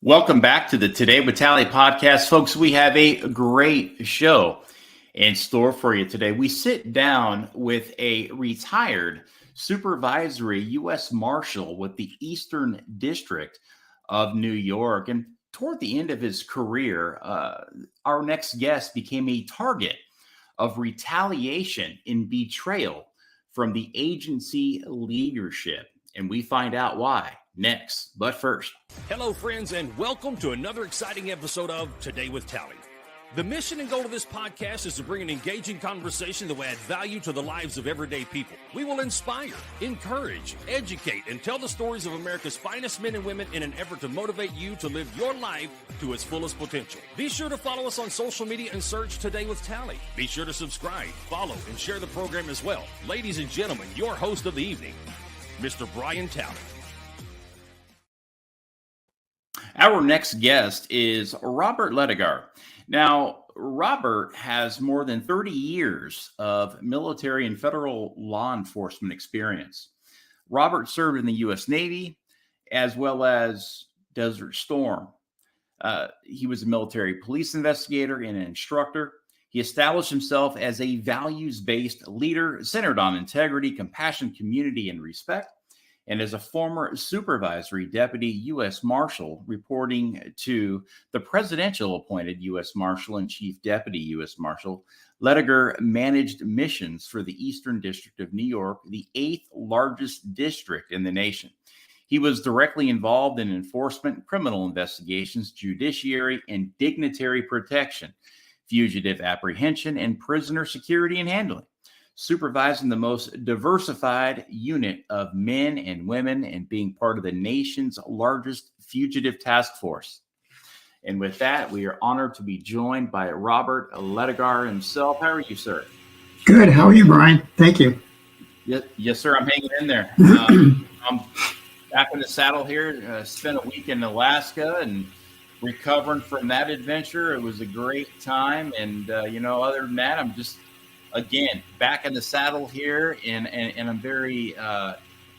Welcome back to the Today with Tally podcast. Folks, we have a great show in store for you today. We sit down with a retired supervisory U.S. Marshal with the Eastern District of New York. And toward the end of his career, our next guest became a target of retaliation and betrayal from the agency leadership. And we find out why next. But first, hello, friends, and welcome to another exciting episode of Today with Tally. The mission and goal of this podcast is to bring an engaging conversation that will add value to the lives of everyday people. We will inspire, encourage, educate, and tell the stories of America's finest men and women in an effort to motivate you to live your life to its fullest potential. Be sure to follow us on social media and search Today with Tally. Be sure to subscribe, follow, and share the program as well. Ladies and gentlemen, your host of the evening, Mr. Brian Tally. Our next guest is Robert Ledogar. Now, Robert has more than 30 years of military and federal law enforcement experience. Robert served in the U.S. Navy as well as Desert Storm. He was a military police investigator and an instructor. He established himself as a values-based leader centered on integrity, compassion, community, and respect. And as a former supervisory deputy U.S. Marshal reporting to the presidential appointed U.S. Marshal and Chief Deputy U.S. Marshal, Ledogar managed missions for the Eastern District of New York, the 8th largest district in the nation. He was directly involved in enforcement, criminal investigations, judiciary, and dignitary protection, fugitive apprehension, and prisoner security and handling, supervising the most diversified unit of men and women and being part of the nation's largest fugitive task force. And with that, we are honored to be joined by Robert Ledogar himself. How are you, sir? Good. How are you, Brian? Thank you. Yes, sir. I'm hanging in there. I'm back in the saddle here. Spent a week in Alaska and recovering from that adventure. It was a great time. And, other than that, I'm just again, back in the saddle here, and I'm very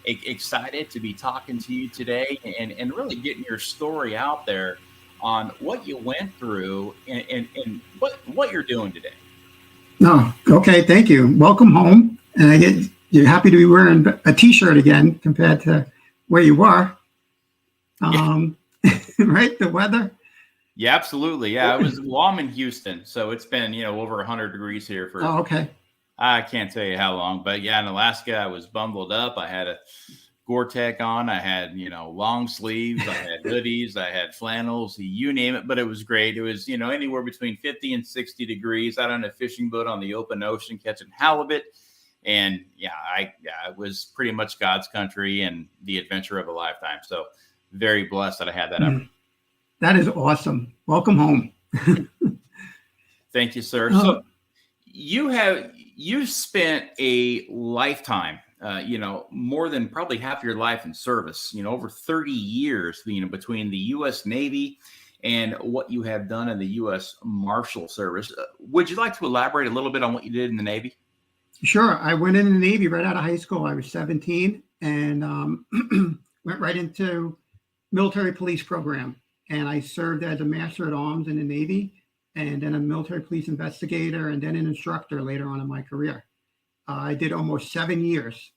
excited to be talking to you today and really getting your story out there on what you went through and what you're doing today. No, okay, thank you. Welcome home. And you're happy to be wearing a T-shirt again compared to where you were. Right, the weather? Yeah, absolutely. Yeah, I'm in Houston, so it's been, over 100 degrees here for, okay. I can't tell you how long, but yeah, in Alaska, I was bundled up. I had a Gore-Tex on. I had, long sleeves. I had hoodies. I had flannels, you name it, but it was great. It was, anywhere between 50 and 60 degrees out on a fishing boat on the open ocean, catching halibut. And it was pretty much God's country and the adventure of a lifetime. So very blessed that I had that opportunity. That is awesome. Welcome home. Thank you, sir. So you spent a lifetime, more than probably half your life in service, over 30 years, between the U.S. Navy and what you have done in the U.S. Marshal Service. Would you like to elaborate a little bit on what you did in the Navy? Sure. I went in the Navy right out of high school. I was 17 and went right into military police program. And I served as a master at arms in the Navy, and then a military police investigator, and then an instructor later on in my career. I did almost 7 years,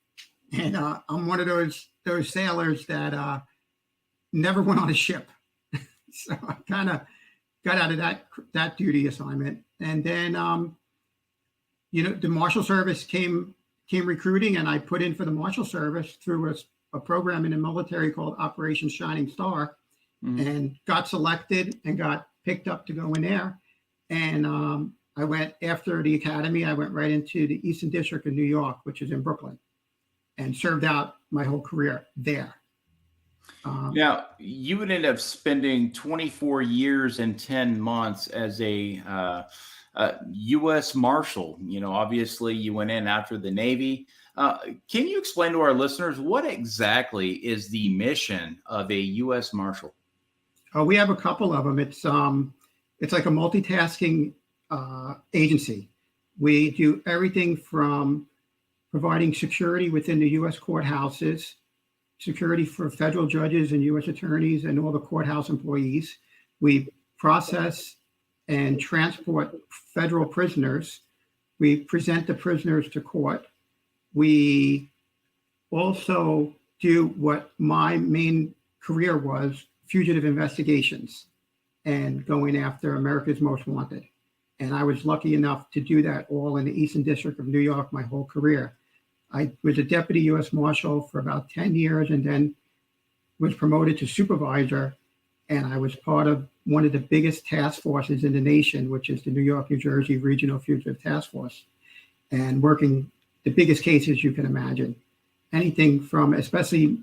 and I'm one of those sailors that never went on a ship. So I kind of got out of that duty assignment, and then the Marshal Service came recruiting, and I put in for the Marshal Service through a program in the military called Operation Shining Star. And got selected and got picked up to go in there. And I went after the academy. I went right into the Eastern District of New York, which is in Brooklyn, and served out my whole career there. Now, you would end up spending 24 years and 10 months as a U.S. Marshal. Obviously, you went in after the Navy. Can you explain to our listeners what exactly is the mission of a U.S. Marshal? We have a couple of them. It's like a multitasking agency. We do everything from providing security within the U.S. courthouses security for federal judges and U.S. attorneys and all the courthouse employees. We process and transport federal prisoners. We present the prisoners to court. We also do what my main career was, fugitive investigations and going after America's Most Wanted. And I was lucky enough to do that all in the Eastern District of New York my whole career. I was a deputy U.S. Marshal for about 10 years and then was promoted to supervisor. And I was part of one of the biggest task forces in the nation, which is the New York, New Jersey Regional Fugitive Task Force, and working the biggest cases you can imagine. Anything from, especially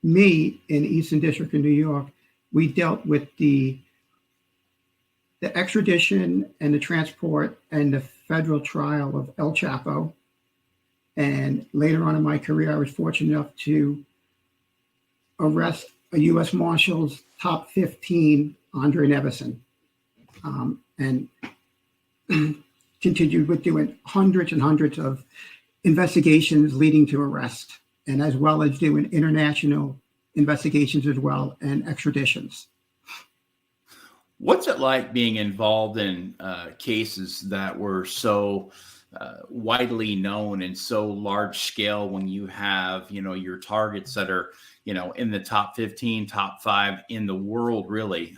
me in the Eastern District of New York, we dealt with the extradition and the transport and the federal trial of El Chapo. And later on in my career, I was fortunate enough to arrest a U.S. Marshal's top 15, Andre Nevison, and continued with doing hundreds and hundreds of investigations leading to arrest, and as well as doing international investigations as well and extraditions. What's it like being involved in cases that were so widely known and so large scale when you have, your targets that are, in the top 15, top 5 in the world, really?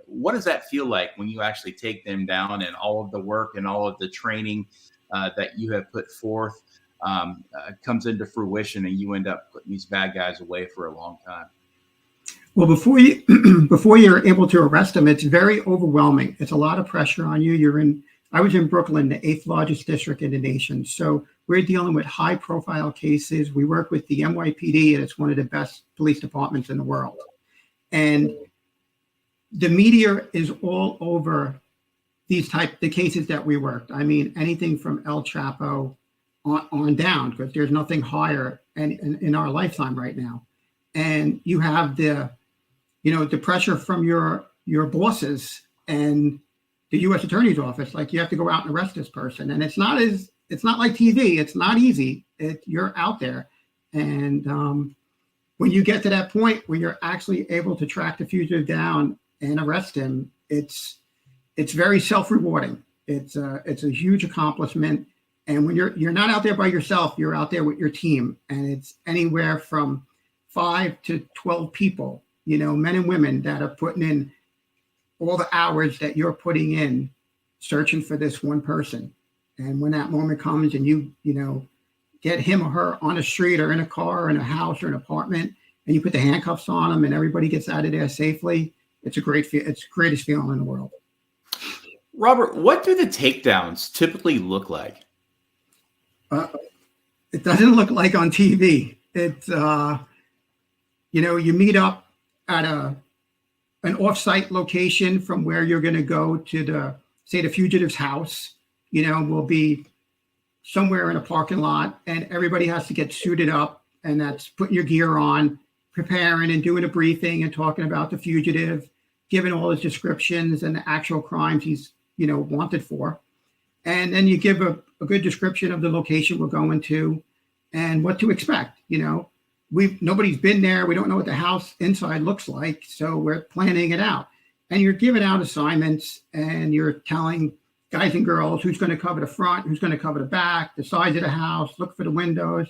What does that feel like when you actually take them down and all of the work and all of the training that you have put forth comes into fruition and you end up putting these bad guys away for a long time? Well, before you're able to arrest them, it's very overwhelming. It's a lot of pressure on you. I was in Brooklyn, the 8th largest district in the nation. So we're dealing with high profile cases. We work with the NYPD, and it's one of the best police departments in the world. And the media is all over the cases that we worked. I mean, anything from El Chapo on down, because there's nothing higher in our lifetime right now. And you have the pressure from your bosses and the U.S. Attorney's Office, like you have to go out and arrest this person. And it's not like TV. It's not easy. You're out there. And when you get to that point where you're actually able to track the fugitive down and arrest him, it's very self-rewarding. It's a huge accomplishment. And when you're not out there by yourself, you're out there with your team. And it's anywhere from 5 to 12 people, men and women that are putting in all the hours that you're putting in searching for this one person. And when that moment comes and you get him or her on a street or in a car or in a house or an apartment, and you put the handcuffs on them and everybody gets out of there safely, it's the greatest feeling in the world. Robert, what do the takedowns typically look like? It doesn't look like on TV. It's, you meet up at an off-site location from where you're going to go to the fugitive's house. Will be somewhere in a parking lot, and everybody has to get suited up, and that's putting your gear on, preparing and doing a briefing and talking about the fugitive, giving all his descriptions and the actual crimes he's, wanted for. And then you give a good description of the location we're going to and what to expect. Nobody's been there. We don't know what the house inside looks like. So we're planning it out. And you're giving out assignments and you're telling guys and girls who's going to cover the front, who's going to cover the back, the size of the house, look for the windows.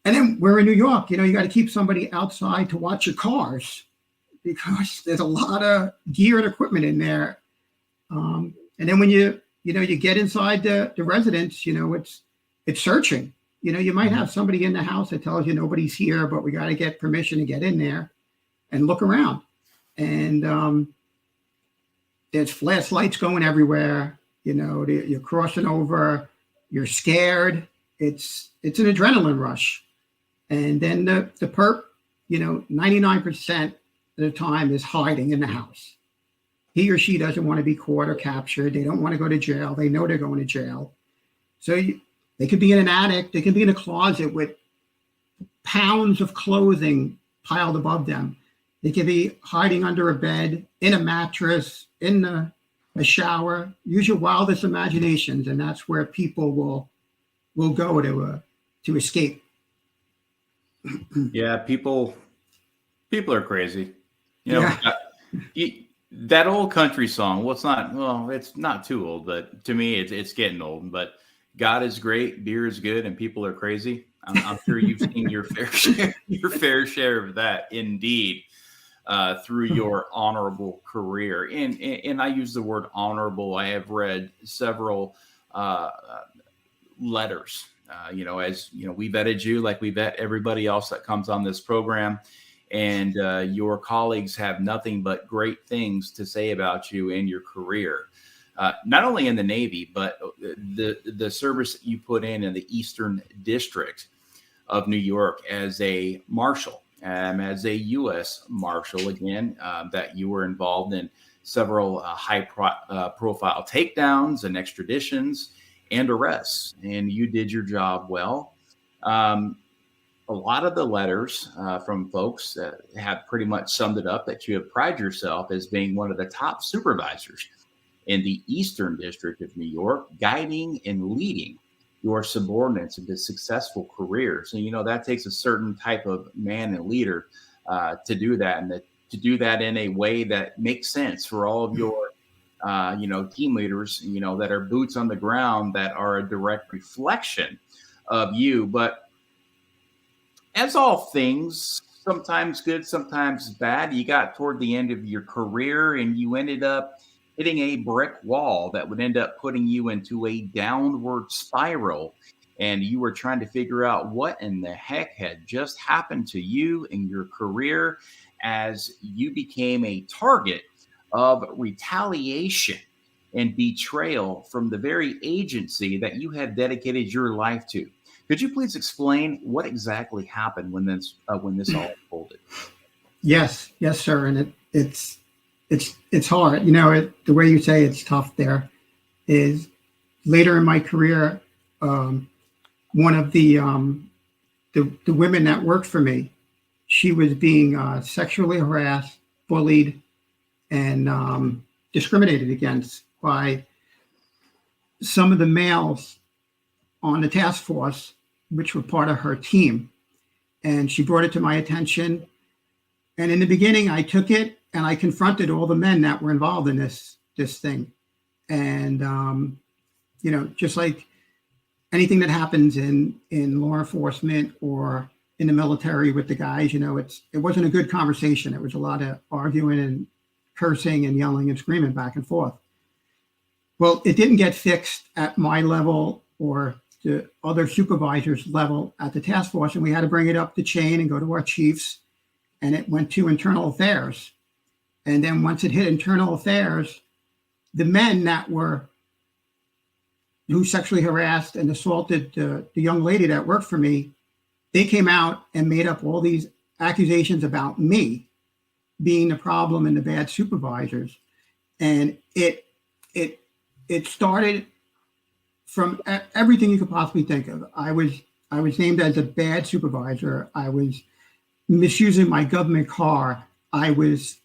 And then we're in New York. You got to keep somebody outside to watch your cars because there's a lot of gear and equipment in there. And then when you get inside the residence, it's searching. You might have somebody in the house that tells you nobody's here, but we got to get permission to get in there and look around. And there's flashlights going everywhere. You're crossing over. You're scared. It's an adrenaline rush. And then the perp, 99% of the time is hiding in the house. He or she doesn't want to be caught or captured. They don't want to go to jail. They know they're going to jail. So they could be in an attic. They could be in a closet with pounds of clothing piled above them. They could be hiding under a bed, in a mattress, in a shower. Use your wildest imaginations, and that's where people will go to escape. Yeah, people are crazy. You know, Yeah. that old country song. It's not too old, but to me, it's getting old. But God is great, beer is good, and people are crazy. I'm sure you've seen your fair share of that, indeed, through your honorable career. And I use the word honorable. I have read several letters. As you know, we vetted you like we vet everybody else that comes on this program, and your colleagues have nothing but great things to say about you and your career. Not only in the Navy, but the service that you put in the Eastern District of New York as a marshal, as a U.S. Marshal, again, that you were involved in several high-profile takedowns and extraditions and arrests, and you did your job well. A lot of the letters from folks have pretty much summed it up that you have prided yourself as being one of the top supervisors in the Eastern District of New York, guiding and leading your subordinates into successful careers. And, that takes a certain type of man and leader to do that, and to do that in a way that makes sense for all of your, team leaders, that are boots on the ground, that are a direct reflection of you. But as all things, sometimes good, sometimes bad, you got toward the end of your career and you ended up hitting a brick wall that would end up putting you into a downward spiral. And you were trying to figure out what in the heck had just happened to you in your career, as you became a target of retaliation and betrayal from the very agency that you had dedicated your life to. Could you please explain what exactly happened when this all unfolded? Yes, sir. And it's hard. The way you say it's tough there is later in my career, one of the women that worked for me, she was being sexually harassed, bullied, and discriminated against by some of the males on the task force, which were part of her team. And she brought it to my attention. And in the beginning, I took it and I confronted all the men that were involved in this thing. And, just like anything that happens in law enforcement or in the military with the guys, it wasn't a good conversation. It was a lot of arguing and cursing and yelling and screaming back and forth. Well, it didn't get fixed at my level or the other supervisors' level at the task force, and we had to bring it up the chain and go to our chiefs, and it went to internal affairs. And then once it hit internal affairs, the men who sexually harassed and assaulted the young lady that worked for me, they came out and made up all these accusations about me being the problem and the bad supervisors. And it started from everything you could possibly think of. I was named as a bad supervisor. I was misusing my government car. I was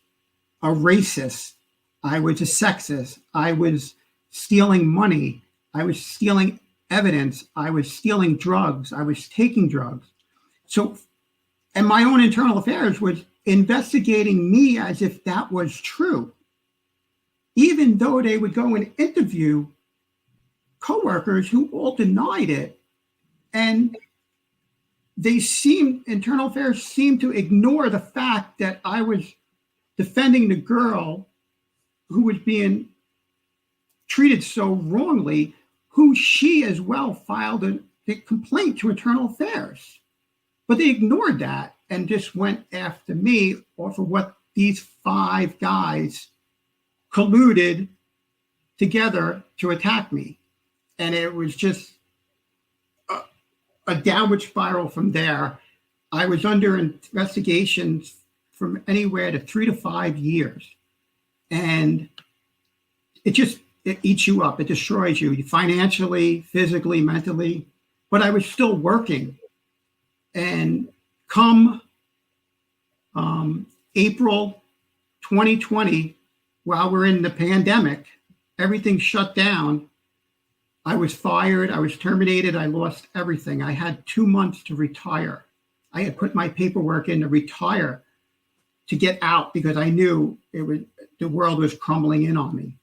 a racist. I was a sexist. I was stealing money. I was stealing evidence. I was stealing drugs. I was taking drugs. So, and my own internal affairs was investigating me as if that was true, even though they would go and interview coworkers who all denied it. And internal affairs seemed to ignore the fact that I was defending the girl who was being treated so wrongly, who she as well filed a complaint to internal affairs. But they ignored that and just went after me off of what these 5 guys colluded together to attack me. And it was just a downward spiral from there. I was under investigations from anywhere to 3 to 5 years. And it eats you up. It destroys you financially, physically, mentally. But I was still working. And come April 2020, while we're in the pandemic, everything shut down. I was fired. I was terminated. I lost everything. I had 2 months to retire. I had put my paperwork in to retire, to get out, because I knew the world was crumbling in on me.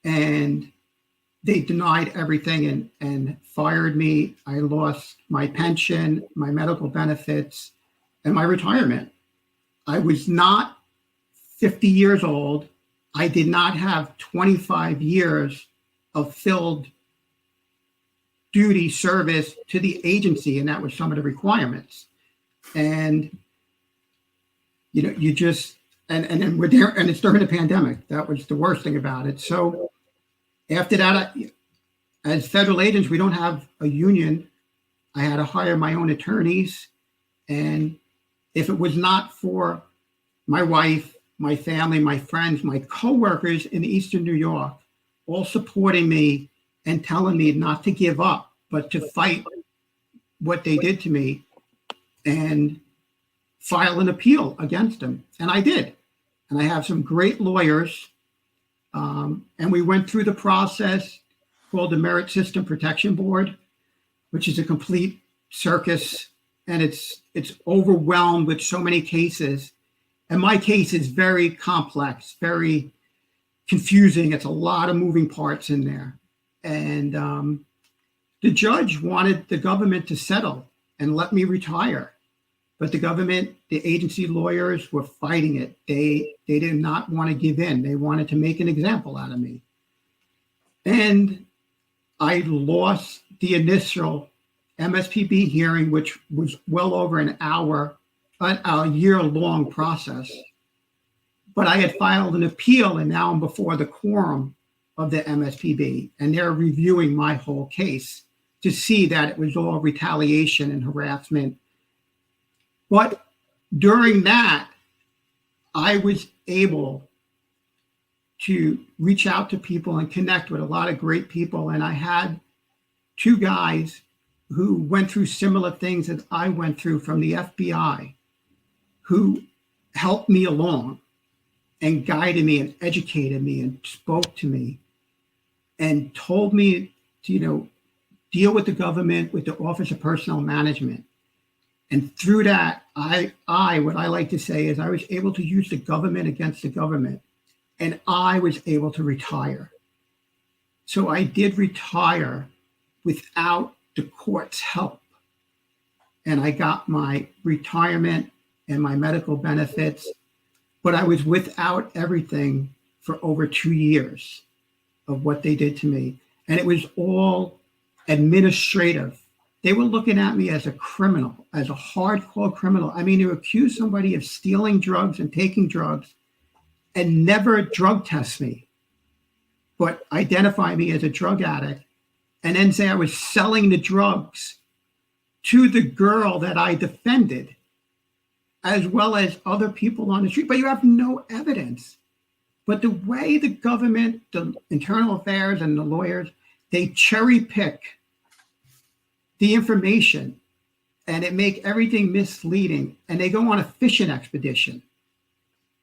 And they denied everything and fired me. I lost my pension, my medical benefits, and my retirement. I was not 50 years old. I did not have 25 years of filled duty service to the agency, and that was some of the requirements. And you just, and then we're there, and it's during the pandemic. That was the worst thing about it. So after that, as federal agents, we don't have a union. I had to hire my own attorneys. And if it was not for my wife, my family, my friends, my coworkers in Eastern New York, all supporting me and telling me not to give up, but to fight what they did to me and file an appeal against them. And I did. And I have some great lawyers. And we went through the process called the Merit System Protection Board, which is a complete circus. And it's overwhelmed with so many cases. And my case is very complex, very confusing. It's a lot of moving parts in there. And the judge wanted the government to settle and let me retire. But the government, the agency lawyers were fighting it. They did not want to give in. They wanted to make an example out of me. And I lost the initial MSPB hearing, which was well over an hour, a year-long process. But I had filed an appeal, and now I'm before the quorum of the MSPB, and they're reviewing my whole case to see that it was all retaliation and harassment. But during that, I was able to reach out to people and connect with a lot of great people. And I had two guys who went through similar things that I went through from the FBI, who helped me along and guided me and educated me and spoke to me and told me to, deal with the government, with the Office of Personnel Management. And through that, what I like to say is I was able to use the government against the government, and I was able to retire. So I did retire without the court's help. And I got my retirement and my medical benefits, but I was without everything for over 2 years of what they did to me. And it was all administrative. They were looking at me as a criminal, as a hardcore criminal. I mean, to accuse somebody of stealing drugs and taking drugs and never drug test me, but identify me as a drug addict and then say I was selling the drugs to the girl that I defended, as well as other people on the street. But you have no evidence. But the way the government, the internal affairs and the lawyers, they cherry pick the information and it make everything misleading. And they go on a fishing expedition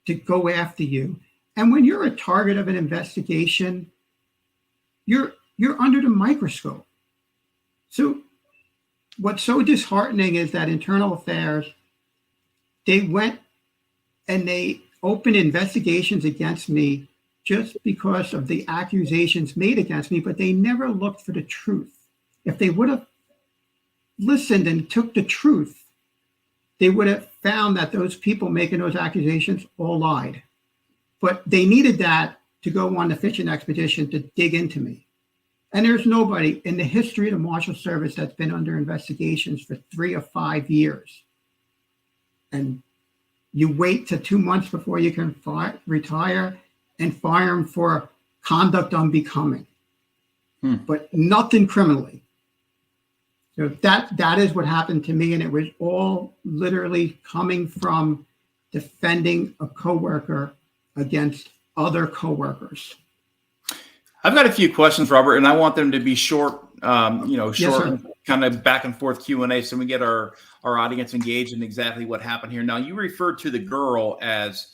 to go after you. And when you're a target of an investigation, you're under the microscope. So what's so disheartening is that internal affairs, they went and they opened investigations against me just because of the accusations made against me, but they never looked for the truth. If they would have listened and took the truth, they would have found that those people making those accusations all lied. But they needed that to go on the fishing expedition to dig into me. And there's nobody in the history of the Marshal Service that's been under investigations for 3 or 5 years. And you wait to 2 months before you can retire and fire them for conduct unbecoming, but nothing criminally. So that is what happened to me. And it was all literally coming from defending a coworker against other coworkers. I've got a few questions, Robert, and I want them to be short, short, Yes, kind of back and forth Q&A, so we get our audience engaged in exactly what happened here. Now, you referred to the girl as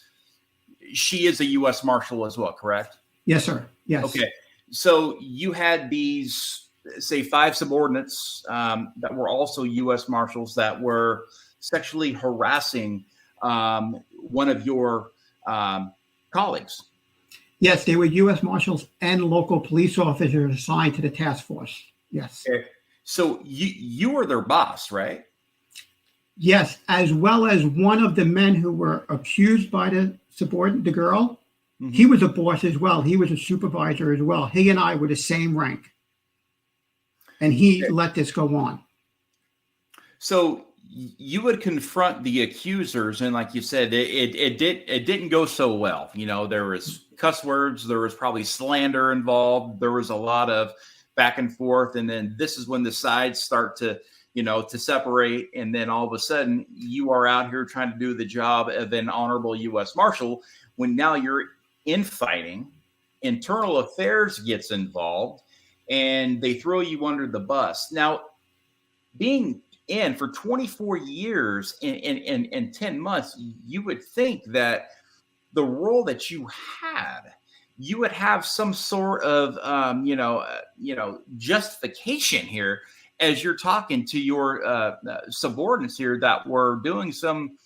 she is a U.S. Marshal as well, correct? Yes, sir. Yes. Okay. So you had these, say, 5 subordinates that were also U.S. Marshals that were sexually harassing one of your colleagues. Yes, they were U.S. Marshals and local police officers assigned to the task force. Yes. Okay. So you were their boss, right? Yes, as well as one of the men who were accused by the subordinate, the girl. Mm-hmm. He was a boss as well. He was a supervisor as well. He and I were the same rank. And he let this go on. So you would confront the accusers, and like you said, it didn't go so well. You know, there was cuss words, there was probably slander involved, there was a lot of back and forth, and then this is when the sides start to separate, and then all of a sudden you are out here trying to do the job of an honorable U.S. Marshal when now you're infighting, internal affairs gets involved, and they throw you under the bus. Now, being in for 24 years in 10 months, you would think that the role that you had, you would have some sort of, justification here as you're talking to your subordinates here that were doing some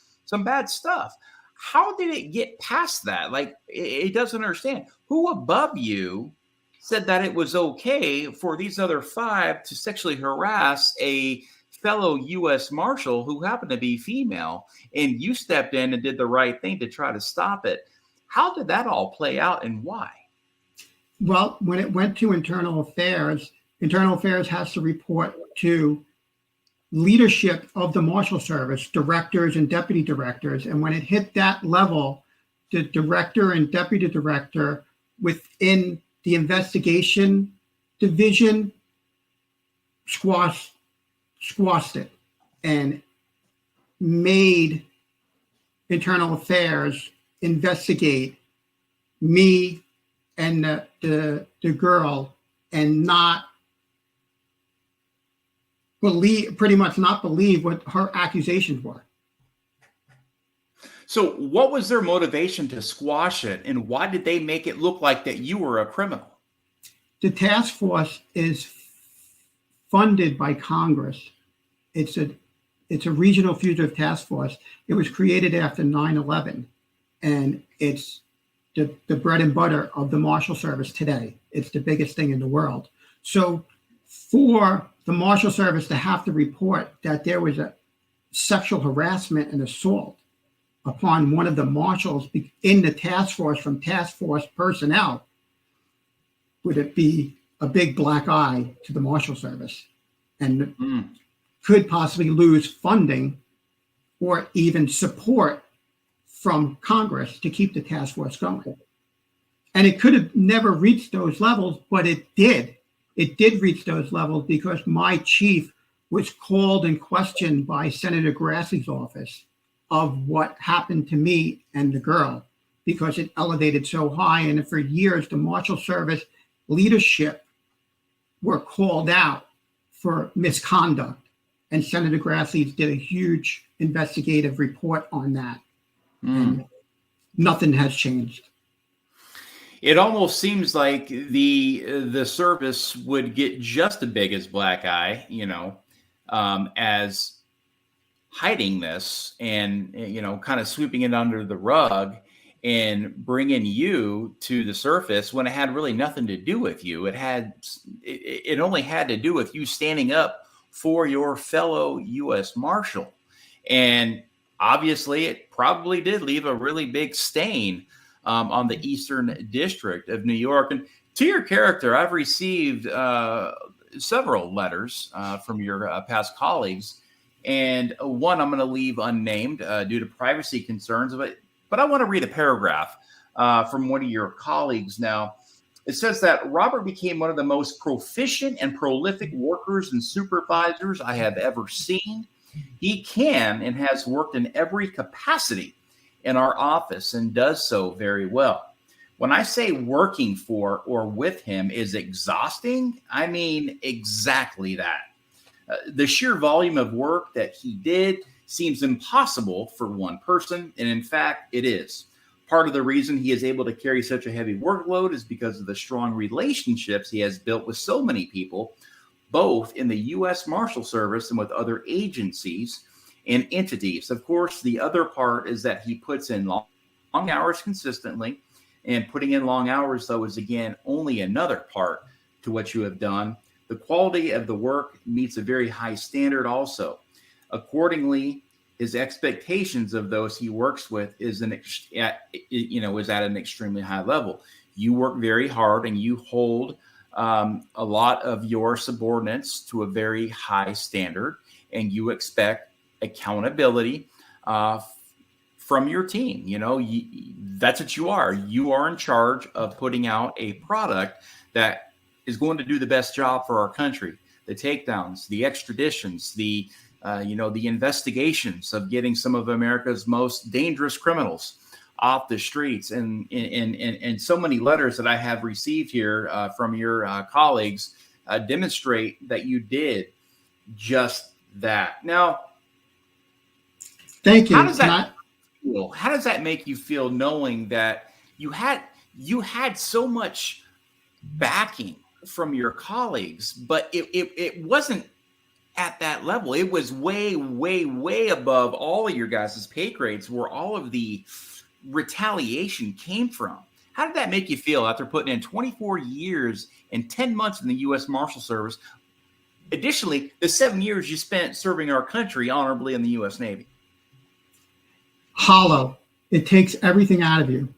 bad stuff. How did it get past that? Like, it doesn't understand. Who above you said that it was okay for these other 5 to sexually harass a fellow U.S. Marshal who happened to be female, and you stepped in and did the right thing to try to stop it? How did that all play out, and why? Well, when it went to Internal Affairs has to report to leadership of the Marshal Service, directors and deputy directors. And when it hit that level, the director and deputy director within the investigation division squashed it and made Internal Affairs investigate me and the girl and not believe what her accusations were. So what was their motivation to squash it, and why did they make it look like that you were a criminal? The task force is funded by Congress. It's a regional fugitive task force. It was created after 9/11, and it's the bread and butter of the Marshal Service today. It's the biggest thing in the world. So for the Marshal Service to have to report that there was a sexual harassment and assault upon one of the marshals in the task force from task force personnel, would it be a big black eye to the Marshal Service, and could possibly lose funding or even support from Congress to keep the task force going. And it could have never reached those levels, but it did. It did reach those levels because my chief was called and questioned by Senator Grassley's office of what happened to me and the girl, because it elevated so high. And for years, the Marshal Service leadership were called out for misconduct. And Senator Grassley did a huge investigative report on that. And nothing has changed. It almost seems like the service would get just as big as black eye, as hiding this and, kind of sweeping it under the rug and bringing you to the surface when it had really nothing to do with you. It only had to do with you standing up for your fellow U.S. Marshal. And obviously, it probably did leave a really big stain on the Eastern District of New York. And to your character, I've received several letters from your past colleagues, and one I'm going to leave unnamed due to privacy concerns. But I want to read a paragraph from one of your colleagues. Now, it says that Robert became one of the most proficient and prolific workers and supervisors I have ever seen. He can and has worked in every capacity in our office and does so very well. When I say working for or with him is exhausting, I mean exactly that. The sheer volume of work that he did seems impossible for one person, and in fact, it is. Part of the reason he is able to carry such a heavy workload is because of the strong relationships he has built with so many people, both in the U.S. Marshal Service and with other agencies. and entities. Of course, the other part is that he puts in long hours consistently, and putting in long hours, though, is again only another part to what you have done. The quality of the work meets a very high standard also. Accordingly, his expectations of those he works with is at an extremely high level. You work very hard and you hold a lot of your subordinates to a very high standard, and you expect accountability from your team. That's what you are. You are in charge of putting out a product that is going to do the best job for our country. The takedowns, the extraditions, the investigations of getting some of America's most dangerous criminals off the streets, and so many letters that I have received here from your colleagues demonstrate that you did just that. Now, thank you. How does that feel? How does that make you feel, knowing that you had so much backing from your colleagues, but it wasn't at that level? It was way, way, way above all of your guys' pay grades, where all of the retaliation came from. How did that make you feel after putting in 24 years and 10 months in the U.S. Marshal Service? Additionally, the 7 years you spent serving our country honorably in the U.S. Navy. Hollow. It takes everything out of you.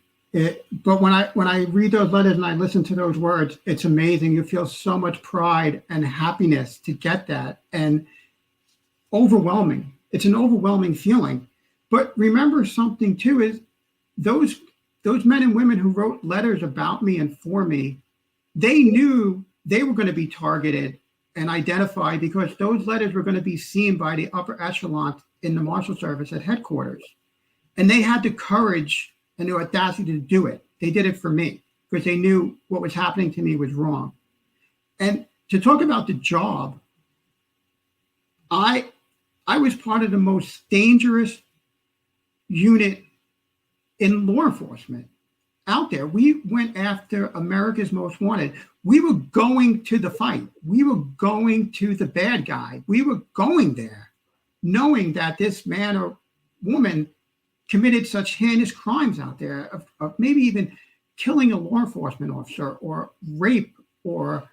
But when I read those letters and I listen to those words, it's amazing. You feel so much pride and happiness to get that, and overwhelming. It's an overwhelming feeling. But remember something too, is those men and women who wrote letters about me and for me, they knew they were going to be targeted and identified, because those letters were going to be seen by the upper echelon in the Marshal Service at headquarters. And they had the courage and the audacity to do it. They did it for me because they knew what was happening to me was wrong. And to talk about the job, I was part of the most dangerous unit in law enforcement out there. We went after America's most wanted. We were going to the fight. We were going to the bad guy. We were going there, knowing that this man or woman committed such heinous crimes out there of maybe even killing a law enforcement officer, or rape, or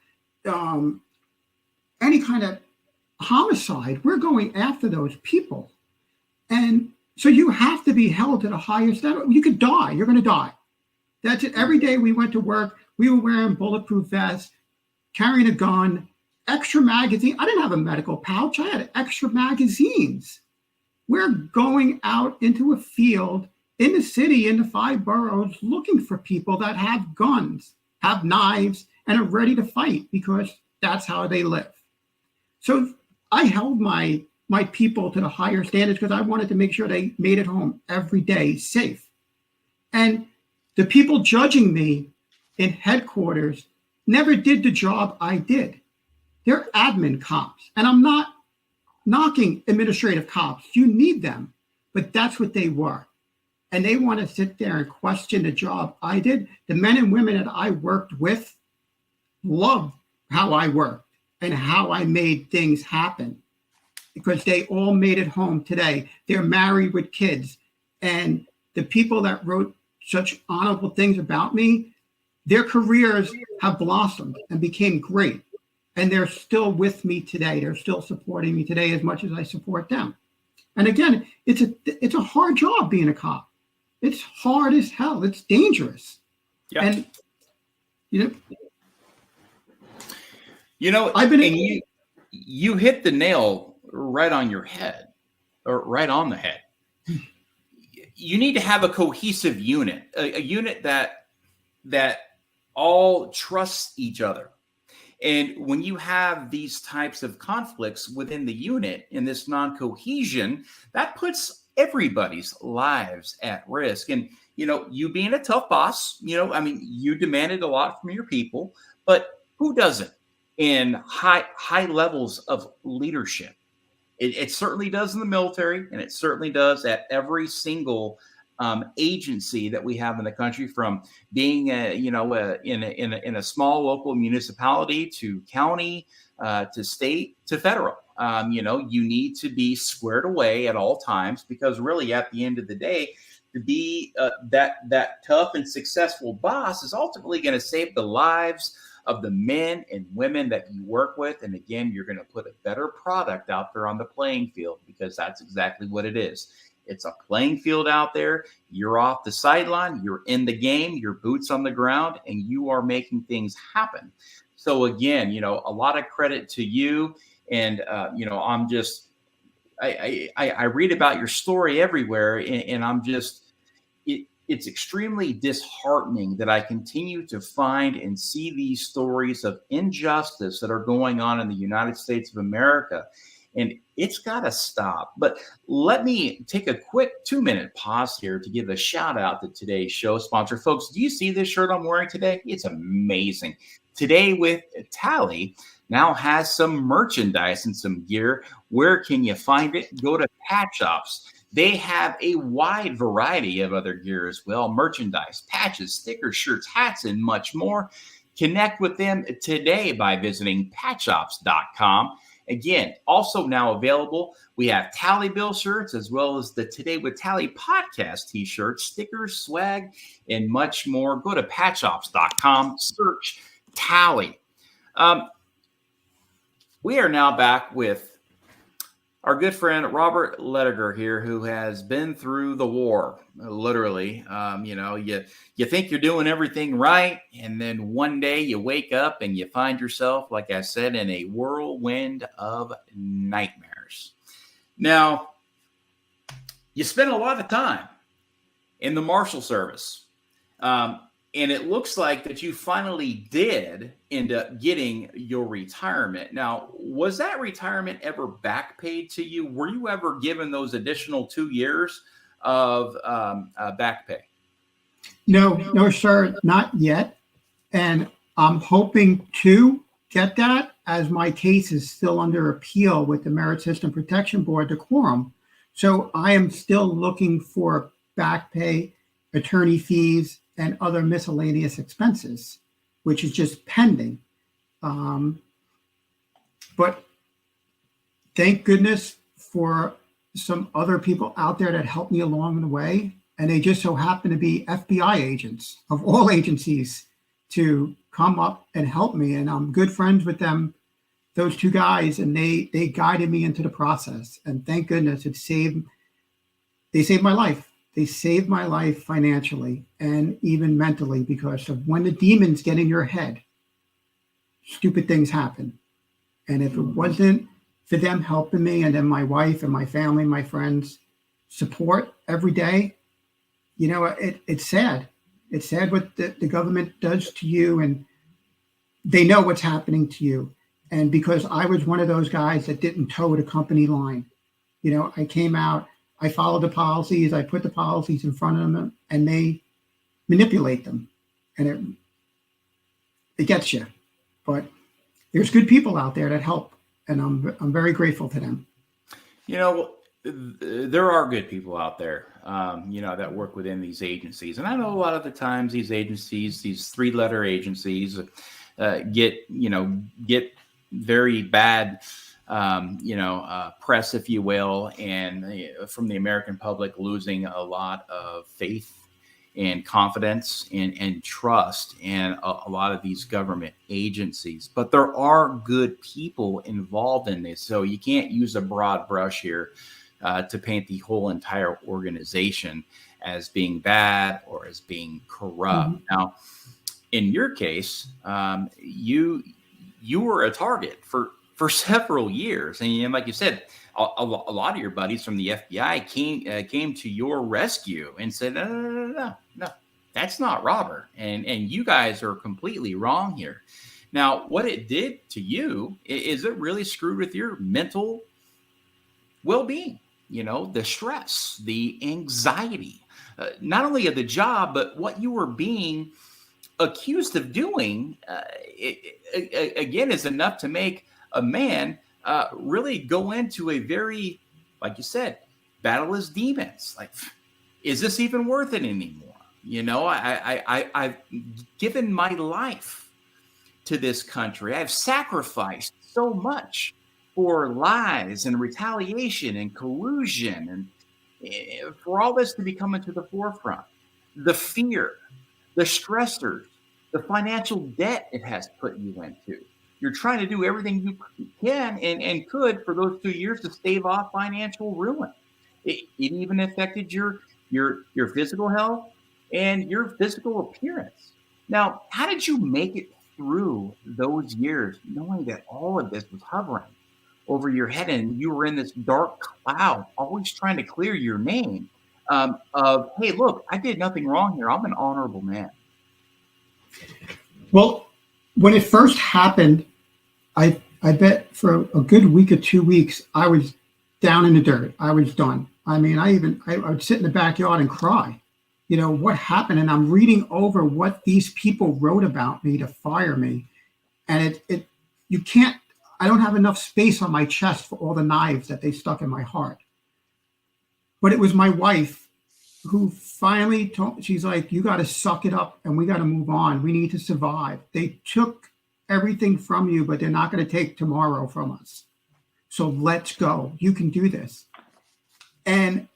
any kind of homicide. We're going after those people. And so you have to be held to the highest standard. You could die. You're going to die. That's it. Every day we went to work, we were wearing bulletproof vests, carrying a gun, extra magazine. I didn't have a medical pouch. I had extra magazines. We're going out into a field in the city, in the 5 boroughs, looking for people that have guns, have knives, and are ready to fight, because that's how they live. So I held my people to the higher standards, because I wanted to make sure they made it home every day safe. And the people judging me in headquarters never did the job I did. They're admin cops. And I'm not knocking administrative cops. You need them. But that's what they were. And they want to sit there and question the job I did. The men and women that I worked with loved how I worked and how I made things happen, because they all made it home today. They're married with kids. And the people that wrote such honorable things about me, their careers have blossomed and became great. And they're still with me today. They're still supporting me today as much as I support them. And again, it's a hard job being a cop. It's hard as hell. It's dangerous. Yeah. And I've been. You hit the nail right on your head, or right on the head. You need to have a cohesive unit, a unit that all trusts each other. And when you have these types of conflicts within the unit and this non-cohesion, that puts everybody's lives at risk. And, you being a tough boss, you demanded a lot from your people, but who doesn't in high levels of leadership? It certainly does in the military, and it certainly does at every single agency that we have in the country, from being in a small local municipality to county to state to federal. You need to be squared away at all times, because really at the end of the day, to be that tough and successful boss is ultimately going to save the lives of the men and women that you work with. And again, you're going to put a better product out there on the playing field, because that's exactly what it is. It's a playing field out there. You're off the sideline, you're in the game, your boots on the ground, and you are making things happen. So again, a lot of credit to you. And, I'm just, I read about your story everywhere, and I'm just, it's extremely disheartening that I continue to find and see these stories of injustice that are going on in the United States of America. And it's got to stop. But let me take a quick 2-minute pause here to give a shout out to today's show sponsor. Folks, do you see this shirt I'm wearing today? It's amazing. Today with Tally now has some merchandise and some gear. Where can you find it? Go to Patch Shops. They have a wide variety of other gear as well: merchandise, patches, stickers, shirts, hats, and much more. Connect with them today by visiting patchshops.com. Again, also now available, we have Tally Bill shirts, as well as the Today with Tally podcast t-shirts, stickers, swag, and much more. Go to patchshops.com, search Tally. We are now back with our good friend Robert Ledogar here, who has been through the war, literally. You think you're doing everything right, and then one day you wake up and you find yourself, like I said, in a whirlwind of nightmares. Now, you spend a lot of time in the Marshal Service, and it looks like that you finally did end up getting your retirement. Now, was that retirement ever back paid to you? Were you ever given those additional 2 years of back pay? No, sir, not yet. And I'm hoping to get that, as my case is still under appeal with the Merit System Protection Board, the quorum. So I am still looking for back pay, attorney fees, and other miscellaneous expenses, which is just pending. But thank goodness for some other people out there that helped me along the way. And they just so happen to be FBI agents of all agencies to come up and help me. And I'm good friends with them, those two guys, and they guided me into the process. And thank goodness they saved my life. They saved my life financially and even mentally, because of when the demons get in your head, stupid things happen. And if it wasn't for them helping me, and then my wife and my family, my friends, support every day, it's sad. It's sad what the government does to you, and they know what's happening to you. And because I was one of those guys that didn't toe the company line, I came out, I followed the policies, I put the policies in front of them, and they manipulate them. And it gets you. But there's good people out there that help, and I'm very grateful to them. There are good people out there, that work within these agencies. And I know a lot of the times these agencies, these 3-letter agencies, get very bad press, if you will, and from the American public losing a lot of faith and confidence and trust in a lot of these government agencies. But there are good people involved in this. So you can't use a broad brush here to paint the whole entire organization as being bad or as being corrupt. Mm-hmm. Now, in your case, you were a target for several years. And like you said, a lot of your buddies from the FBI came to your rescue and said, no, that's not Robert. And you guys are completely wrong here. Now, what it did to you is it really screwed with your mental well-being, the stress, the anxiety, not only of the job, but what you were being accused of doing, again, is enough to make a man really go into a very, like you said, battle his demons. Like, is this even worth it anymore? You know, I've given my life to this country. I've sacrificed so much for lies and retaliation and collusion, and for all this to be coming to the forefront. The fear, the stressors, the financial debt it has put you into. You're trying to do everything you can and could for those 2 years to stave off financial ruin. It even affected your physical health and your physical appearance. Now, how did you make it through those years, knowing that all of this was hovering over your head and you were in this dark cloud, always trying to clear your name of, hey, look, I did nothing wrong here. I'm an honorable man. Well, when it first happened, I bet for a good week or 2 weeks, I was down in the dirt. I was done. I mean, I would sit in the backyard and cry. You know, what happened? And I'm reading over what these people wrote about me to fire me. And you can't, I don't have enough space on my chest for all the knives that they stuck in my heart. But it was my wife who finally told, she's like, you got to suck it up and we got to move on. We need to survive. They took everything from you, but they're not going to take tomorrow from us. So let's go. You can do this. And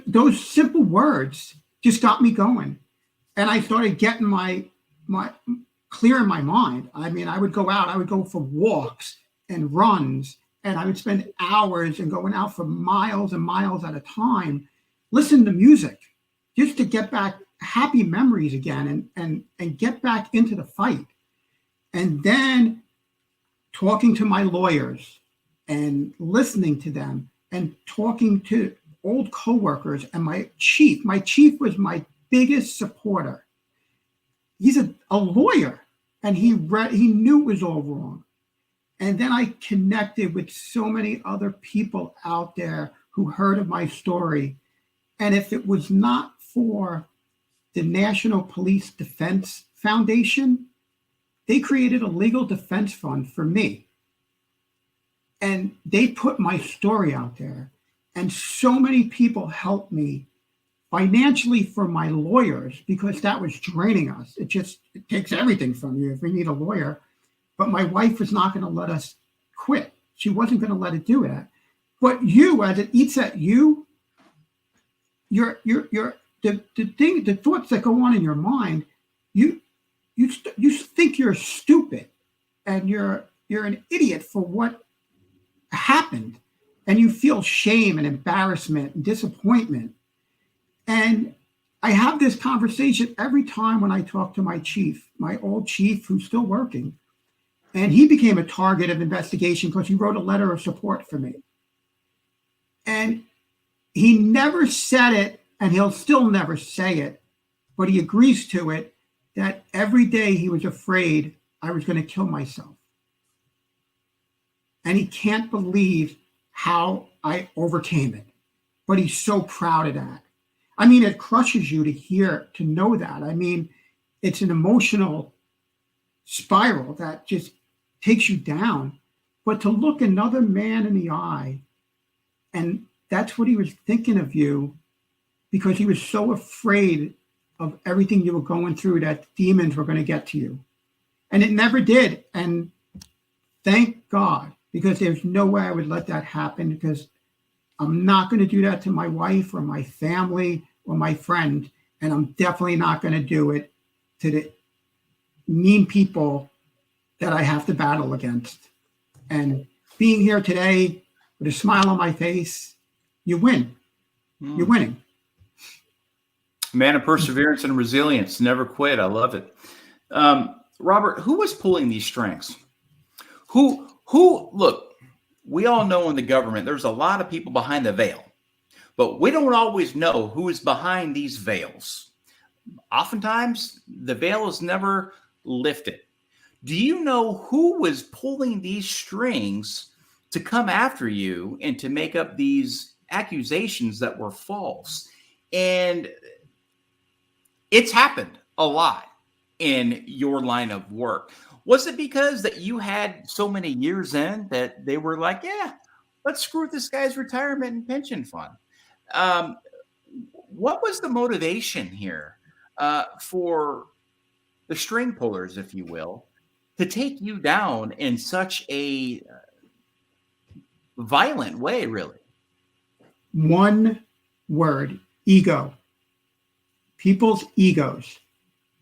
those simple words just got me going. And I started getting my clear in my mind. I mean, I would go out, I would go for walks and runs, and I would spend hours and going out for miles and miles at a time, listen to music just to get back happy memories again and get back into the fight. And then talking to my lawyers and listening to them and talking to old coworkers and my chief. My chief was my biggest supporter. He's a lawyer, and he knew it was all wrong. And then I connected with so many other people out there who heard of my story. And if it was not for the National Police Defense Foundation, they created a legal defense fund for me. And they put my story out there. And so many people helped me financially for my lawyers, because that was draining us. It takes everything from you if we need a lawyer. But my wife was not going to let us quit. She wasn't going to let it do that. But you, as it eats at you, the thoughts that go on in your mind, you think you're stupid and you're an idiot for what happened. And you feel shame and embarrassment and disappointment. And I have this conversation every time when I talk to my chief, my old chief who's still working. And he became a target of investigation because he wrote a letter of support for me. And he never said it, and he'll still never say it, but he agrees to it, that every day he was afraid I was going to kill myself. And he can't believe how I overcame it. But he's so proud of that. I mean, it crushes you to know that. I mean, it's an emotional spiral that just takes you down. But to look another man in the eye, and that's what he was thinking of you, because he was so afraid of everything you were going through, that demons were going to get to you. And it never did. And thank God, because there's no way I would let that happen, because I'm not going to do that to my wife or my family or my friend. And I'm definitely not going to do it to the mean people that I have to battle against. And being here today with a smile on my face, you win. You're winning. Man of perseverance and resilience, never quit. I love it. Robert, who was pulling these strings? Who, look, we all know in the government, there's a lot of people behind the veil, but we don't always know who is behind these veils. Oftentimes, the veil is never lifted. Do you know who was pulling these strings to come after you and to make up these accusations that were false? And it's happened a lot in your line of work. Was it because that you had so many years in that they were like, yeah, let's screw with this guy's retirement and pension fund? what was the motivation here for the string pullers, if you will, to take you down in such a violent way, really? One word: ego. People's egos.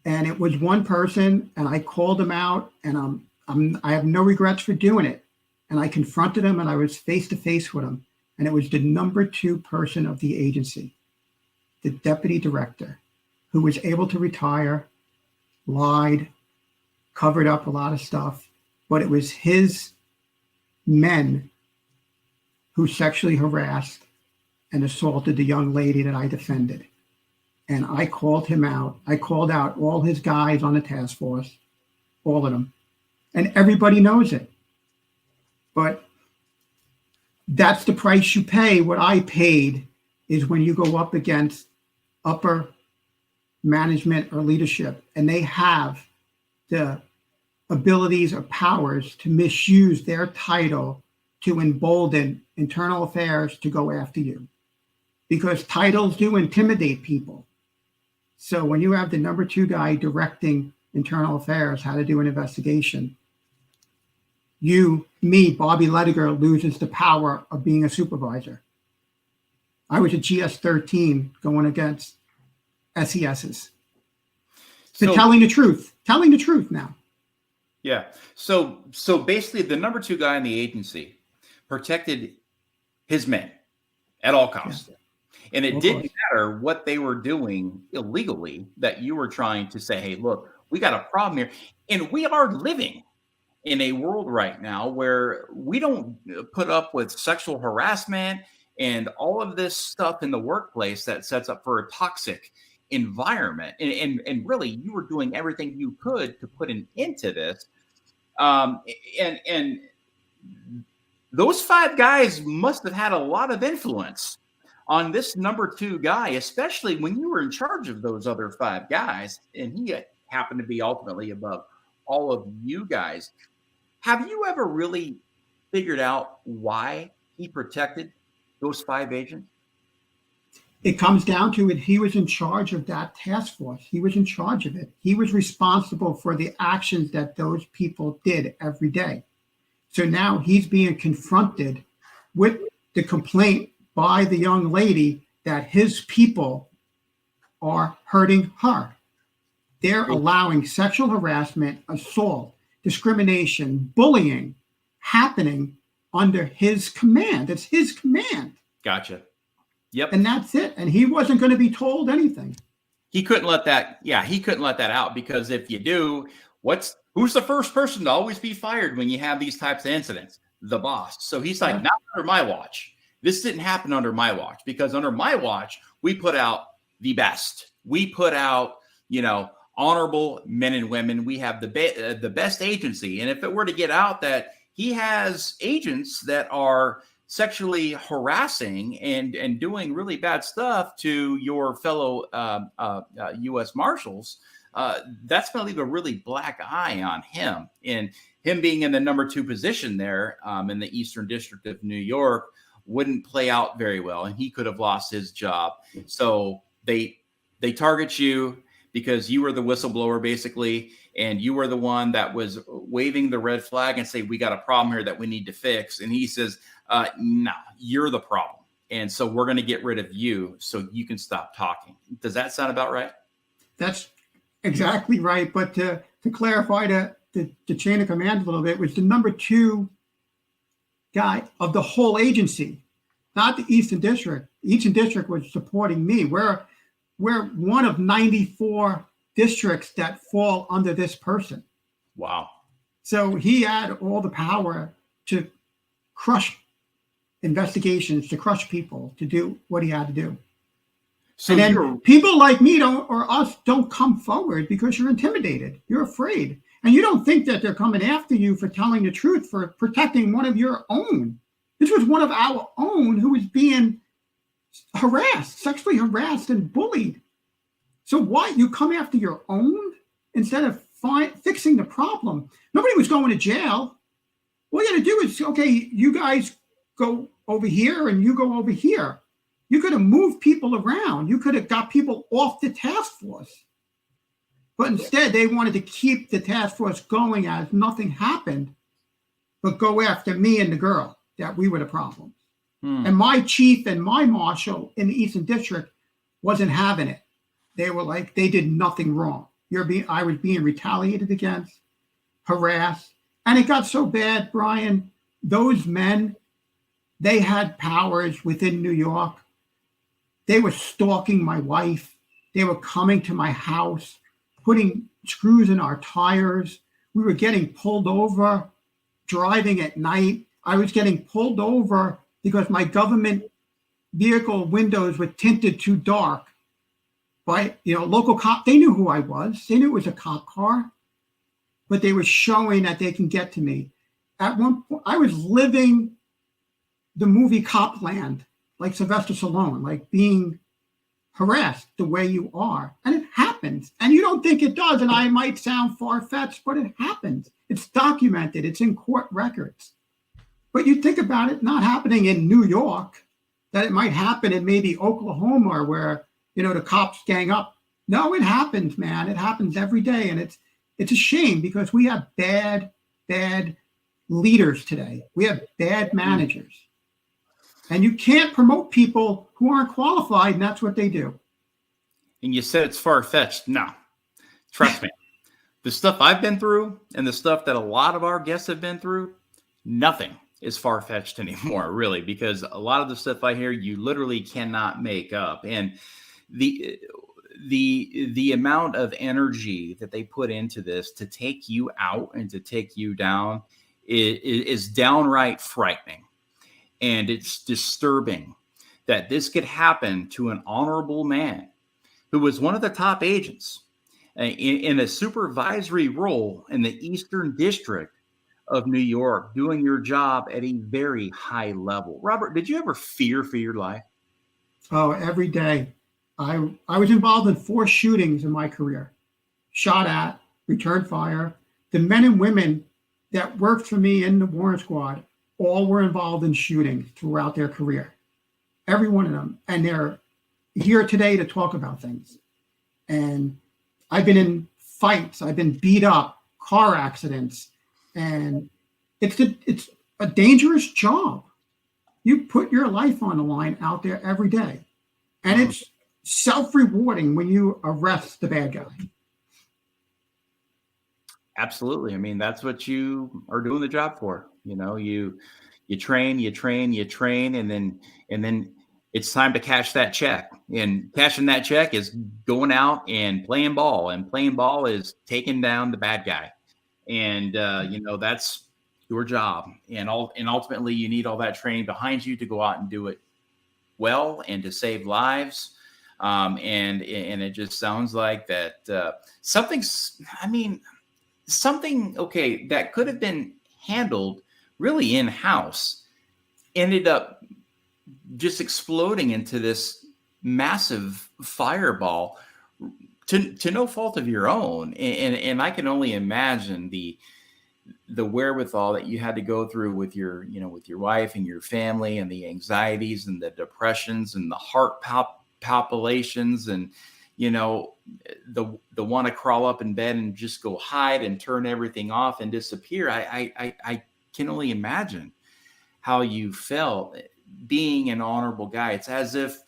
And it was one person, and I called him out, and I have no regrets for doing it. And I confronted him, and I was face to face with him. And it was the number 2 person of the agency, the deputy director, who was able to retire, lied, covered up a lot of stuff. But it was his men who sexually harassed and assaulted the young lady that I defended. And I called him out. I called out all his guys on the task force, all of them. And everybody knows it. But that's the price you pay. What I paid is when you go up against upper management or leadership, and they have the abilities or powers to misuse their title to embolden internal affairs to go after you. Because titles do intimidate people. So when you have the number 2 guy directing internal affairs, how to do an investigation, Bobby Ledogar, loses the power of being a supervisor. I was a GS-13 going against SESs. So telling the truth now. Yeah. So basically the number 2 guy in the agency protected his men at all costs. Yeah. And it didn't matter what they were doing illegally, that you were trying to say, hey, look, we got a problem here. And we are living in a world right now where we don't put up with sexual harassment and all of this stuff in the workplace that sets up for a toxic environment. And really, you were doing everything you could to put an end to this. And those 5 guys must have had a lot of influence on this number 2 guy, especially when you were in charge of those other 5 guys, and he happened to be ultimately above all of you guys. Have you ever really figured out why he protected those 5 agents? It comes down to it. He was in charge of that task force. He was in charge of it. He was responsible for the actions that those people did every day. So now he's being confronted with the complaint by the young lady that his people are hurting her. They're allowing sexual harassment, assault, discrimination, bullying happening under his command. It's his command. Gotcha. Yep. And that's it. And he wasn't going to be told anything. He couldn't let that. Yeah, he couldn't let that out, because if you do, who's the first person to always be fired when you have these types of incidents? The boss. So he's like, not under my watch. This didn't happen under my watch, because under my watch, we put out the best. We put out, honorable men and women. We have the best agency. And if it were to get out that he has agents that are sexually harassing and doing really bad stuff to your fellow U.S. Marshals, that's going to leave a really black eye on him. And him being in the number 2 position there in the Eastern District of New York wouldn't play out very well, and he could have lost his job. So they target you because you were the whistleblower, basically, and you were the one that was waving the red flag and say, we got a problem here that we need to fix. And he says, no, you're the problem. And so we're going to get rid of you so you can stop talking. Does that sound about right? That's exactly right. But to clarify the chain of command a little bit, was the number 2 guy of the whole agency, not the Eastern District. The Eastern District was supporting me. We're one of 94 districts that fall under this person. Wow. So he had all the power to crush investigations, to crush people, to do what he had to do. So and then people like me don't come forward because you're intimidated. You're afraid. And you don't think that they're coming after you for telling the truth, for protecting one of your own. This was one of our own who was being harassed, sexually harassed and bullied. So why you come after your own instead of fixing the problem? Nobody was going to jail. All you got to do is, okay, you guys go over here and you go over here. You could have moved people around. You could have got people off the task force. But instead, they wanted to keep the task force going as nothing happened, but go after me and the girl, that we were the problem. And my chief and my marshal in the Eastern District wasn't having it. They were like, they did nothing wrong. I was being retaliated against, harassed. And it got so bad, Brian, those men, they had powers within New York. They were stalking my wife. They were coming to my house, putting screws in our tires. We were getting pulled over, driving at night. I was getting pulled over because my government vehicle windows were tinted too dark. By local cop, they knew who I was. They knew it was a cop car, but they were showing that they can get to me. At one point, I was living the movie Copland, like Sylvester Stallone, like being harassed the way you are. And it happens. And you don't think it does. And I might sound far-fetched, but it happens. It's documented. It's in court records. But you think about it not happening in New York, that it might happen in maybe Oklahoma where, the cops gang up. No, it happens, man. It happens every day. And it's a shame because we have bad leaders today. We have bad managers. And you can't promote people who aren't qualified, and that's what they do. And you said it's far-fetched. No, trust me. The stuff I've been through and the stuff that a lot of our guests have been through, nothing is far-fetched anymore, really, because a lot of the stuff I hear, you literally cannot make up. And the amount of energy that they put into this to take you out and to take you down is downright frightening. And it's disturbing that this could happen to an honorable man who was one of the top agents in a supervisory role in the Eastern District of New York, doing your job at a very high level. Robert, did you ever fear for your life? Oh, every day. I was involved in 4 shootings in my career. Shot at, returned fire. The men and women that worked for me in the Warren Squad all were involved in shooting throughout their career. Every one of them. And they're here today to talk about things. And I've been in fights. I've been beat up, car accidents. And it's a dangerous job. You put your life on the line out there every day. And it's self-rewarding when you arrest the bad guy. Absolutely. I mean, that's what you are doing the job for. You train, and then it's time to cash that check. And cashing that check is going out and playing ball. And playing ball is taking down the bad guy. And that's your job. And ultimately, you need all that training behind you to go out and do it well and to save lives. And it just sounds like that something that could have been handled really in-house ended up just exploding into this massive fireball to no fault of your own. And I can only imagine the wherewithal that you had to go through with your wife and your family, and the anxieties and the depressions and the heart palpitations, and the want to crawl up in bed and just go hide and turn everything off and disappear. I can only imagine how you felt being an honorable guy. It's as if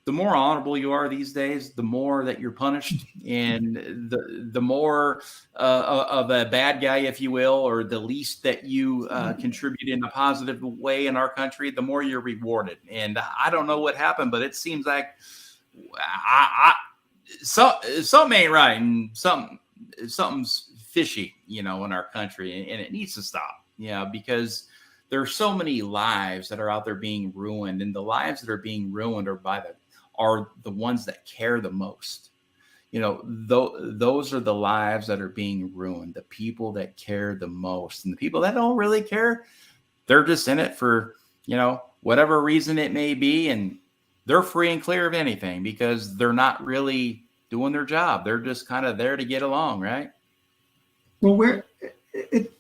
the more honorable you are these days, the more that you're punished, and the more of a bad guy, if you will, or the least that you contribute in a positive way in our country, the more you're rewarded. And I don't know what happened, but it seems like something ain't right, and something's fishy, in our country, and it needs to stop. Because there are so many lives that are out there being ruined, and the lives that are being ruined are the ones that care the most. Those are the lives that are being ruined, the people that care the most. And the people that don't really care, they're just in it for, whatever reason it may be. And they're free and clear of anything because they're not really doing their job. They're just kind of there to get along, right? Well,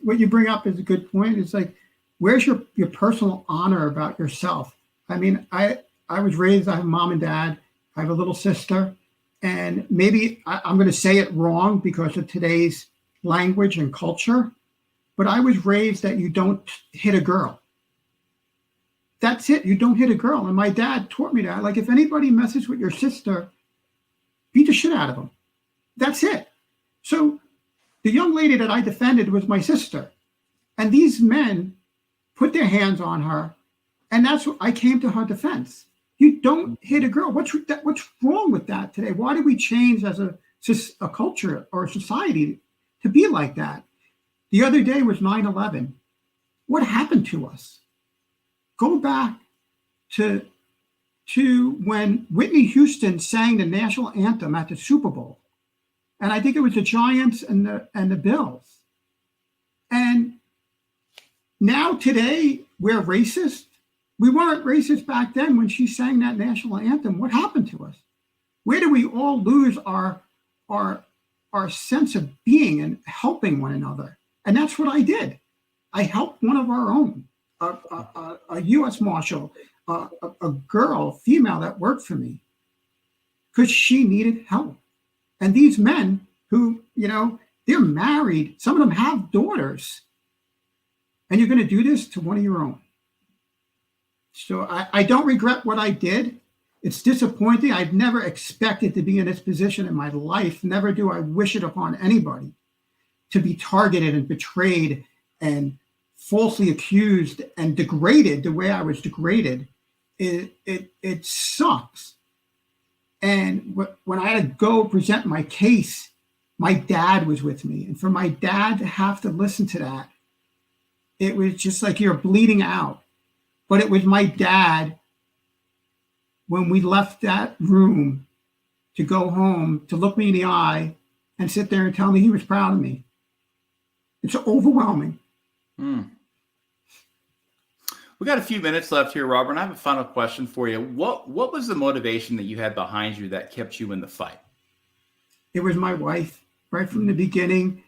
what you bring up is a good point. It's like, where's your personal honor about yourself? I mean, I I was raised, I have mom and dad, I have a little sister, and maybe I'm going to say it wrong because of today's language and culture, but I was raised that you don't hit a girl. That's it. You don't hit a girl. And my dad taught me that. Like, if anybody messes with your sister, beat the shit out of them. That's it. So the young lady that I defended was my sister. And these men put their hands on her. And that's what I came to her defense. You don't hit a girl. What's wrong with that today? Why did we change as a culture or a society to be like that? The other day was 9/11. What happened to us? Go back to when Whitney Houston sang the national anthem at the Super Bowl. And I think it was the Giants and the Bills. And now today we're racist. We weren't racist back then when she sang that national anthem. What happened to us? Where do we all lose our sense of being and helping one another? And that's what I did. I helped one of our own, a U.S. Marshal, a girl, female that worked for me, because she needed help. And these men who, they're married, some of them have daughters, and you're going to do this to one of your own. So I don't regret what I did. It's disappointing. I'd never expected to be in this position in my life. Never do I wish it upon anybody, to be targeted and betrayed and falsely accused and degraded the way I was degraded. It sucks. And when I had to go present my case, my dad was with me. And for my dad to have to listen to that, it was just like you're bleeding out. But it was my dad, when we left that room to go home, to look me in the eye and sit there and tell me he was proud of me. It's overwhelming. We got a few minutes left here, Robert, and I have a final question for you. What was the motivation that you had behind you that kept you in the fight? It was my wife, right from the beginning,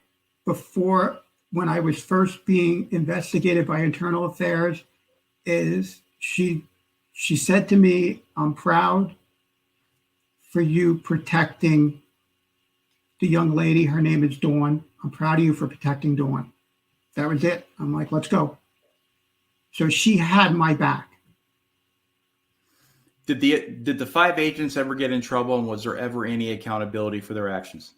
before when I was first being investigated by Internal Affairs, is she said to me, "I'm proud for you protecting the young lady. Her name is Dawn. I'm proud of you for protecting Dawn." That was it. I'm like, let's go. So she had my back. Did the 5 agents ever get in trouble, and was there ever any accountability for their actions?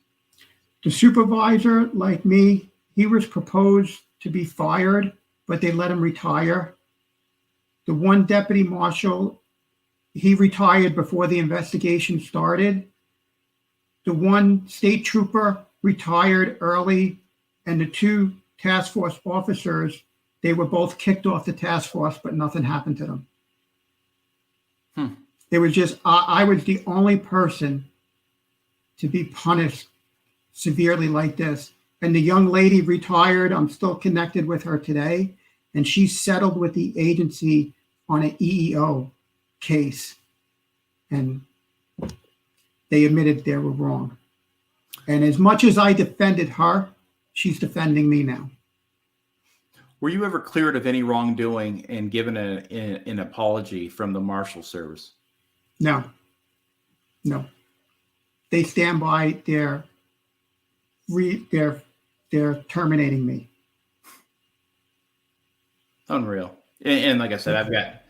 The supervisor, like me, he was proposed to be fired, but they let him retire. The one deputy marshal, he retired before the investigation started. The one state trooper retired early, and the 2 task force officers, they were both kicked off the task force, but nothing happened to them. It was just, I was the only person to be punished severely like this. And the young lady retired. I'm still connected with her today. And she settled with the agency on an EEO case. And they admitted they were wrong. And as much as I defended her, she's defending me now. Were you ever cleared of any wrongdoing and given an apology from the Marshal Service? No. They stand by their terminating me. Unreal. And like I said, I've got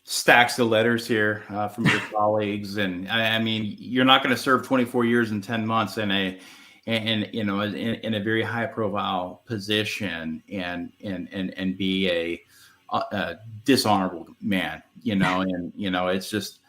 stacks of letters here from your colleagues, and I mean, you're not going to serve 24 years and 10 months in a very high profile position and be a dishonorable man, and it's just,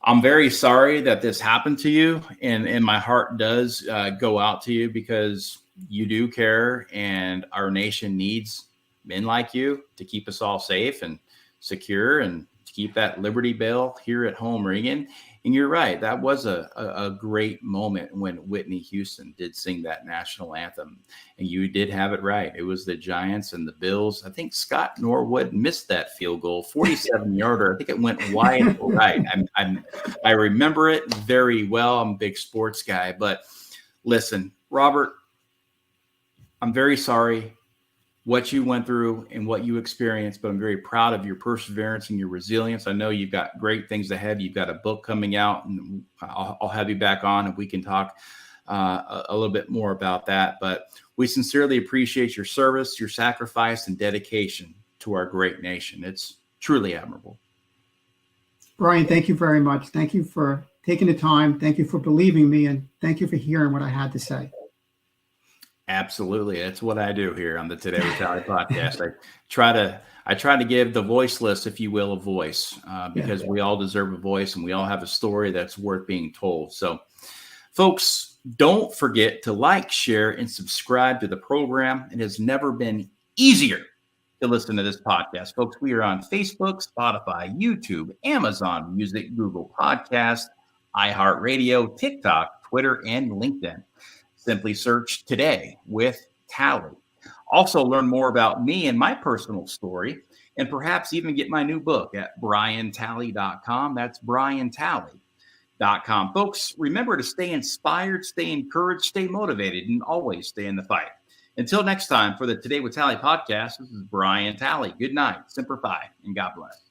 I'm very sorry that this happened to you, and my heart does go out to you, because you do care, and our nation needs men like you to keep us all safe and secure, and to keep that Liberty Bell here at home ringing. And you're right, that was a great moment when Whitney Houston did sing that national anthem, and you did have it right. It was the Giants and the Bills. I think Scott Norwood missed that field goal, 47-yarder. I think it went wide right. I remember it very well. I'm a big sports guy, but listen, Robert, I'm very sorry. what you went through and what you experienced, but I'm very proud of your perseverance and your resilience. I know you've got great things ahead. You've got a book coming out, and I'll have you back on and we can talk a little bit more about that. But we sincerely appreciate your service, your sacrifice, and dedication to our great nation. It's truly admirable. Brian, thank you very much. Thank you for taking the time. Thank you for believing me, and thank you for hearing what I had to say. Absolutely. That's what I do here on the Today with Tally podcast. I try to give the voiceless, if you will, a voice, because we all deserve a voice and we all have a story that's worth being told. So folks, don't forget to like, share, and subscribe to the program. It has never been easier to listen to this podcast. Folks, we are on Facebook, Spotify, YouTube, Amazon Music, Google Podcast, iHeartRadio, TikTok, Twitter, and LinkedIn. Simply search Today with Tally. Also learn more about me and my personal story, and perhaps even get my new book at briantally.com. That's briantally.com. Folks, remember to stay inspired, stay encouraged, stay motivated, and always stay in the fight. Until next time, for the Today with Tally podcast, this is Brian Tally. Good night, Semper Fi, and God bless.